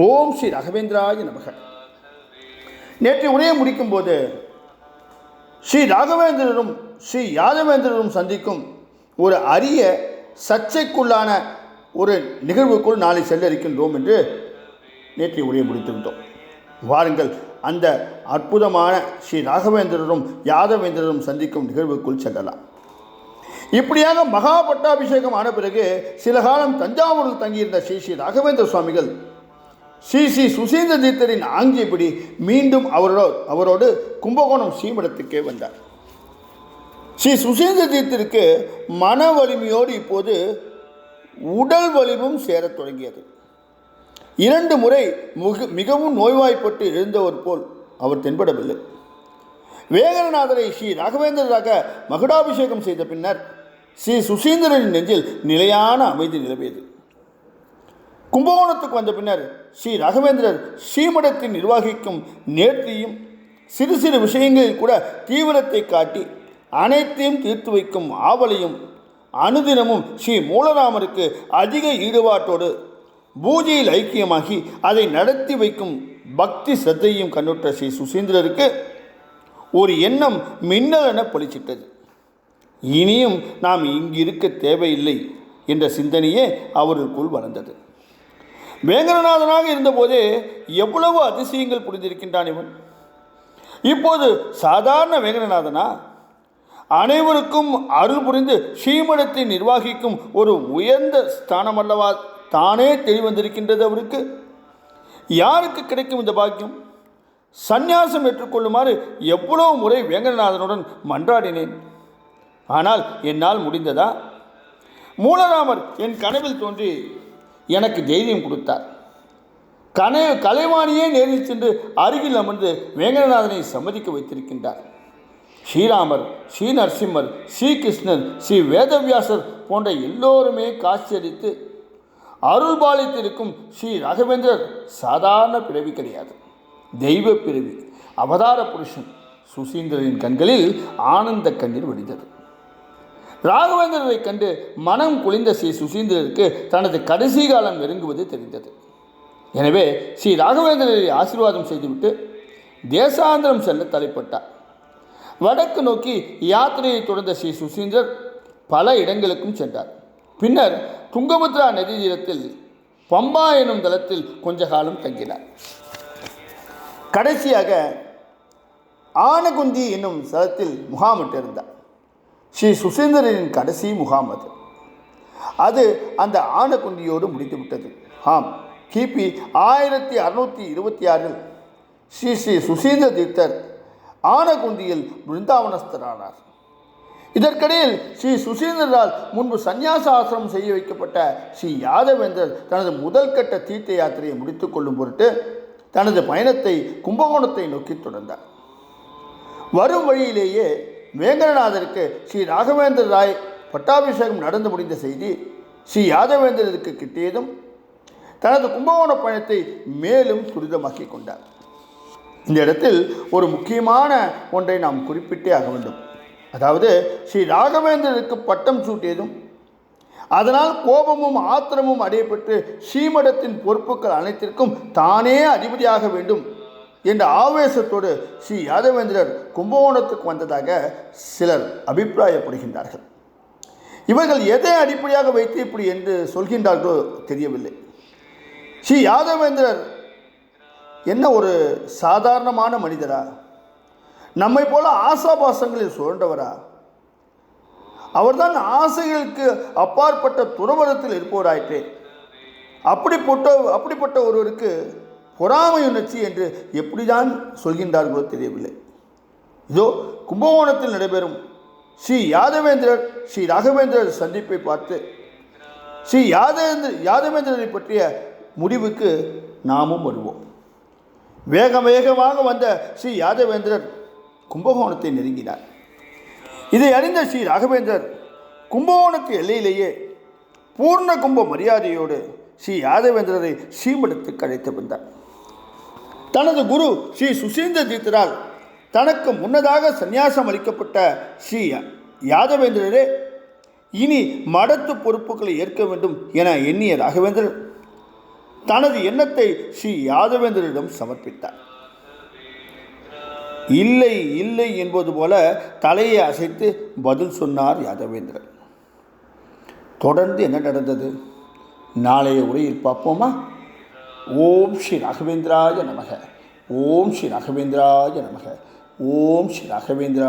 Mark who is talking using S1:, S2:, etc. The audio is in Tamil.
S1: ஓம் ஸ்ரீ ராகவேந்திராய நமக. நேற்று உரையை முடிக்கும்போது ஸ்ரீ ராகவேந்திரரும் ஸ்ரீ யாதவேந்திரரும் சந்திக்கும் ஒரு அரிய சர்ச்சைக்குள்ளான ஒரு நிகழ்வுக்குள் நாளை செல்ல இருக்கின்றோம் என்று நேற்று உரையை முடித்திருந்தோம். வாருங்கள், அந்த அற்புதமான ஸ்ரீ ராகவேந்திரரும் யாதவேந்திரரும் சந்திக்கும் நிகழ்வுக்குள் செல்லலாம். இப்படியாக மகா பட்டாபிஷேகம் ஆன பிறகு சில காலம் தஞ்சாவூரில் தங்கியிருந்த ஸ்ரீ ஸ்ரீ ராகவேந்திர சுவாமிகள் ஸ்ரீ ஸ்ரீ சுசீந்திர தீர்த்தரின் ஆங்கியப்படி மீண்டும் அவரோடு கும்பகோணம் ஸ்ரீமடத்துக்கே வந்தார். ஸ்ரீ சுசீந்திர தீர்த்தருக்கு மன வலிமையோடு இப்போது உடல் வலிவும் சேரத் தொடங்கியது. 2 முறை மிகவும் நோய்வாய்ப்பட்டு எழுந்தவர் போல் அவர் தென்படவில்லை. வேங்கடநாதரை ஸ்ரீ ராகவேந்திரராக மகுடாபிஷேகம் செய்த பின்னர் ஸ்ரீ சுசீந்திரனின் நெஞ்சில் நிலையான அமைதி நிலவியது. கும்பகோணத்துக்கு வந்த பின்னர் ஸ்ரீ ராகவேந்திரர் ஸ்ரீமடத்தின் நிர்வாகிக்கும் நேர்த்தியும் சிறு சிறு விஷயங்களில் கூட தீவிரத்தை காட்டி அனைத்தையும் தீர்த்து வைக்கும் ஆவலையும் அனுதினமும் ஸ்ரீ மூலராமருக்கு அதிக ஈடுபாட்டோடு பூஜையில் ஐக்கியமாகி அதை நடத்தி வைக்கும் பக்தி சத்தையும் கண்ணுற்ற ஸ்ரீ சுசீந்திரருக்கு ஒரு எண்ணம் மின்னலென பளிச்சிட்டது. இனியும் நாம் இங்கு இருக்க தேவையில்லை என்ற சிந்தனையே அவருக்குள் வளர்ந்தது. வேங்கடநாதனாக இருந்தபோதே எவ்வளவு அதிசயங்கள் புரிந்திருக்கின்றான் இவன். இப்போது சாதாரண வேங்கடநாதனா? அனைவருக்கும் அருள் புரிந்து ஸ்ரீமடத்தை நிர்வாகிக்கும் ஒரு உயர்ந்த ஸ்தானமல்லவா தானே தெளிவந்திருக்கின்றது அவருக்கு. யாருக்கு கிடைக்கும் இந்த பாக்கியம்? சந்நியாசம் ஏற்றுக்கொள்ளுமாறு எவ்வளவு முறை வேங்கடநாதனுடன் மன்றாடினேன். ஆனால் என்னால் முடிந்ததா? மூலராமர் என் கனவில் தோன்றி எனக்கு தைரியம் கொடுத்தார். கலைவாணியே நேரில் சென்று அருகில் அமர்ந்து வேங்கடநாதனை சம்மதிக்க வைத்திருக்கின்றார். ஸ்ரீராமர், ஸ்ரீ நரசிம்மர், ஸ்ரீகிருஷ்ணர், ஸ்ரீ வேதவியாசர் போன்ற எல்லோருமே காட்சியளித்து அருள் பாலித்திருக்கும் ஸ்ரீ ராகவேந்திரர் சாதாரண பிறவி கிடையாது, தெய்வ பிறவி, அவதார புருஷன். சுசீந்திரனின் கண்களில் ஆனந்த கண்ணீர் வடிந்தது. ராகவேந்திரரை கண்டு மனம் குளிர்ந்த ஸ்ரீ சுசீந்திரருக்கு தனது கடைசி காலம் நெருங்குவது தெரிந்தது. எனவே ஸ்ரீ ராகவேந்திரரை ஆசீர்வாதம் செய்துவிட்டு தேசாந்திரம் செல்ல தலைப்பட்டார். வடக்கு நோக்கி யாத்திரையை தொடர்ந்த ஸ்ரீ சுசீந்திரர் பல இடங்களுக்கும் சென்றார். பின்னர் துங்கபத்ரா நதி தீரத்தில் பம்பா எனும் தலத்தில் கொஞ்ச காலம் தங்கினார். கடைசியாக ஆனகுந்தி என்னும் ஸ்தலத்தில் முகாமிட்டிருந்தார். ஸ்ரீ சுசீந்திரனின் கடைசி முகாம் அது அந்த ஆனகுந்தியோடு முடித்துவிட்டது. ஆம், கிபி 1626 ஸ்ரீ ஸ்ரீ சுசீந்திர தீர்த்தர் ஆனகுந்தியில் பிருந்தாவனஸ்தரானார். இதற்கிடையில் ஸ்ரீ சுசீந்திரரால் முன்பு சந்நியாச ஆசிரமம் செய்ய வைக்கப்பட்ட ஸ்ரீ யாதவேந்தர் தனது முதல் கட்ட தீர்த்த யாத்திரையை முடித்துக் கொள்ளும் பொருட்டு தனது பயணத்தை கும்பகோணத்தை நோக்கி தொடர்ந்தார். வரும் வழியிலேயே வேங்கடநாதருக்கு ஸ்ரீ ராகவேந்திர ராய் பட்டாபிஷேகம் நடந்து முடிந்த செய்தி ஸ்ரீ யாதவேந்திரருக்கு கிட்டியதும் தனது கும்பகோண பயணத்தை மேலும் துரிதமாக்கி கொண்டார். இந்த இடத்தில் ஒரு முக்கியமான ஒன்றை நாம் குறிப்பிட்டே ஆக வேண்டும். அதாவது ஸ்ரீ ராகவேந்திரருக்கு பட்டம் சூட்டியதும் அதனால் கோபமும் ஆத்திரமும் அடையப்பட்டு ஸ்ரீமடத்தின் பொறுப்புகள் அனைத்திற்கும் தானே அதிபதியாக வேண்டும் என்ற ஆவேசத்தோடு ஸ்ரீ யாதவேந்திரர் கும்பகோணத்துக்கு வந்ததாக சிலர் அபிப்பிராயப்படுகின்றார்கள். இவர்கள் எதை அடிப்படையாக வைத்து இப்படி என்று சொல்கின்றார்களோ தெரியவில்லை. ஸ்ரீ யாதவேந்திரர் என்ன ஒரு சாதாரணமான மனிதரா? நம்மை போல ஆசாபாசங்களில் சுழன்றவரா? அவர்தான் ஆசைகளுக்கு அப்பாற்பட்ட துறவரத்தில் இருப்பவராயிற்றே. அப்படிப்பட்ட ஒருவருக்கு பொறாமை உணர்ச்சி என்று எப்படிதான் சொல்கின்றார்களோ தெரியவில்லை. இதோ கும்பகோணத்தில் நடைபெறும் ஸ்ரீ யாதவேந்திரர் ஸ்ரீ ராகவேந்திரர் சந்திப்பை பார்த்து ஸ்ரீ யாதவேந்திரரை பற்றிய முடிவுக்கு நாமும் வருவோம். வேகமாக வந்த ஸ்ரீ யாதவேந்திரர் கும்பகோணத்தை நெருங்கினார். இதை அறிந்த ஸ்ரீ ராகவேந்திரர் கும்பகோணத்து எல்லையிலேயே பூர்ண கும்ப மரியாதையோடு ஸ்ரீ யாதவேந்திரரை ஸ்ரீமடத்துக்கு அழைத்து வந்தார். தனது குரு ஸ்ரீ சுசீந்திர தீர்த்தரால் தனக்கு முன்னதாக சந்நியாசம் அளிக்கப்பட்ட ஸ்ரீ யாதவேந்திரரே இனி மடத்து பொறுப்புகளை ஏற்க வேண்டும் என எண்ணிய ராகவேந்திரர் தனது எண்ணத்தை ஸ்ரீ யாதவேந்திரரிடம் சமர்ப்பித்தார். இல்லை இல்லை என்பது போல தலையை அசைத்து பதில் சொன்னார் யாதவேந்திரர். தொடர்ந்து என்ன நடந்தது நாளைய உரையில் பார்ப்போமா? ஓம் ஸ்ரீ ராகவேந்திராய நமக. ஓம் ஸ்ரீ ராகவேந்திராய நமக. ஓம் ஸ்ரீ ராகவேந்திரா